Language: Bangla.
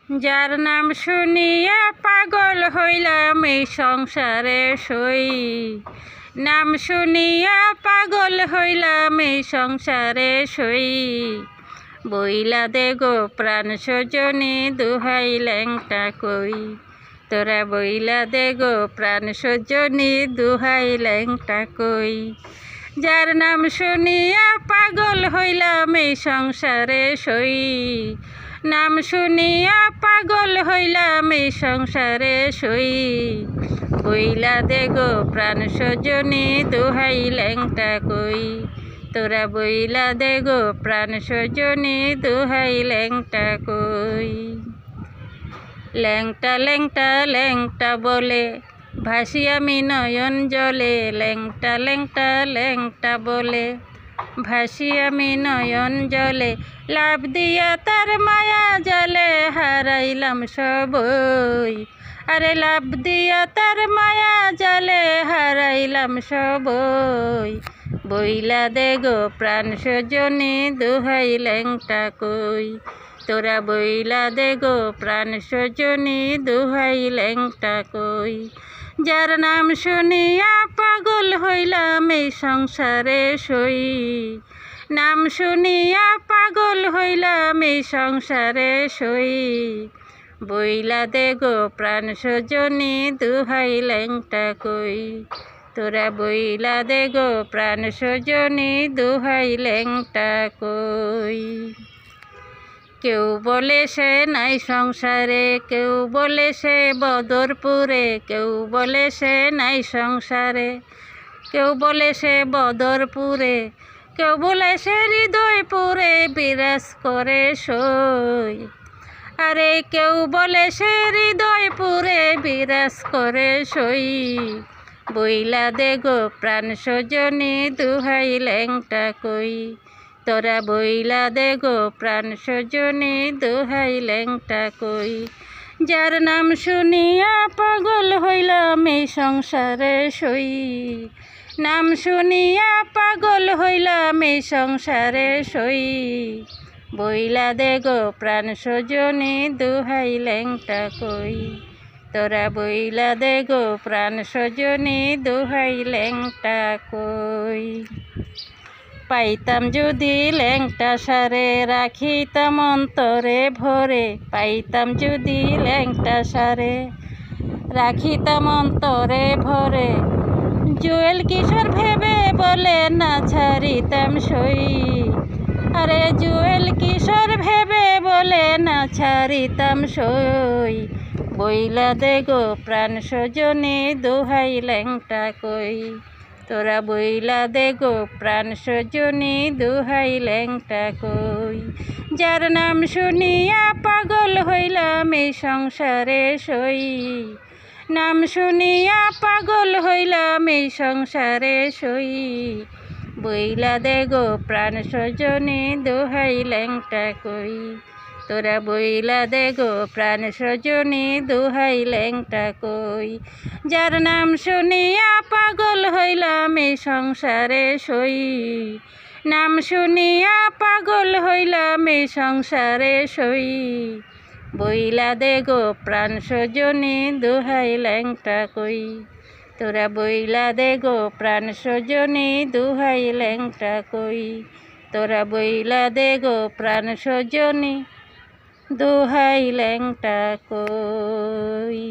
যার নাম শুনিয়া পাগল হইলাম এই সংসারে সই। নাম শুনিয়া পাগল হইলাম এই সংসারে সই। বইলা দে গো প্রাণ সজনী দুহাই ল্যাংটা কই। তোরা বইলা দে গো প্রাণ সজনী দুহাই ল্যাংটা কই। যার নাম শুনিয়া পাগল হইলাম এই সংসারে সই। নাম শুনিয়া পাগল হইলাম এই সংসারে সই। বইলা দে গো প্রাণ সজনী দুহাই ল্যাংটা কই। তোরা বইলা দে গো প্রাণ সজনী দুহাই ল্যাংটা কই। ল্যাংটা ল্যাংটা ল্যাংটা বলে ভাসি আমি নয়ন জলে। ল্যাংটা ল্যাংটা ল্যাংটা বলে ভাসি আমি নয়ন জলে। লাভ দিয়া তার মায়া জালে হারাইলাম সবই। আরে লাভ দিয়া তার মায়া জালে হারাইলাম সবই। বইলা দে গো প্রাণ সজনী দুহাই ল্যাংটা কই। তোরা বইলা দে গো প্রাণ সজনী দুহাই ল্যাংটা কই। যার নাম শুনিয়া পাগল হইলাম এই সংসারে সই। নাম শুনিয়া পাগল হইলাম এই সংসারে সই। বইলা দে গো প্রাণ সজনী দুহাই ল্যাংটা কই। তোরা বইলা দে গো প্রাণ সজনী দুহাই ল্যাংটা কই। কেউ বলে সে নাই সংসারে, কেউ বলে সে বদরপুরে। কেউ বলে সে নাই সংসারে, কেউ বলে সে বদরপুরে। কেউ বলে সে হৃদয়পুরে বিরাজ করে সই। আরে কেউ বলে সে হৃদয়পুরে বিরাজ করে সই। বইলা দে গো প্রাণ সজনী দুহাই ল্যাংটা কই। তোরা বইলা দে গো প্রাণ সজনী দুহাই ল্যাংটা কই। যার নাম শুনিয়া পাগল হইলাম এই সংসারে সই। নাম শুনিয়া পাগল হইলাম এই সংসারে সই। বইলা দে গো প্রাণ সজনী দুহাই ল্যাংটা কই। তোরা বইলা দে গো প্রাণ সজনী দুহাই ল্যাংটা কই। পাইতাম যদি ল্যাংটা সারে রাখিতাম অন্তরে ভরে। পাইতাম যদি ল্যাংটা সারে রাখিতাম অন্তরে ভরে। জুয়েল কিশোর ভেবে বলে না ছাড়িতাম সই। আরে জুয়েল কিশোর ভেবে বলে না ছাড়িতাম সই। বইলা দে গো প্রাণ সজনী দুহাই ল্যাংটা কই। তোরা বইলা দে গো প্রাণ সজনী দুহাই ল্যাংটা কই। যার নাম শুনিয়া পাগল হইলাম এই সংসারে সই। নাম শুনিয়া পাগল হইলাম এই সংসারে সই। বইলা দে গো প্রাণ সজনী দুহাই ল্যাংটা কই। তোরা বইলা দে গো প্রাণ সজনী দুহাই ল্যাংটা কই। যার নাম শুনিয়া পাগল হইলাম এই সংসারে সই। নাম শুনিয়া পাগল হইলাম এই সংসারে সই। বইলা দে গো প্রাণ সজনী দুহাই ল্যাংটা কই। তোরা বইলা দে গো প্রাণ সজনী দুহাই ল্যাংটা কই। তোরা বইলা দে গো প্রাণ সজনী দুহাই ল্যাংটা কই।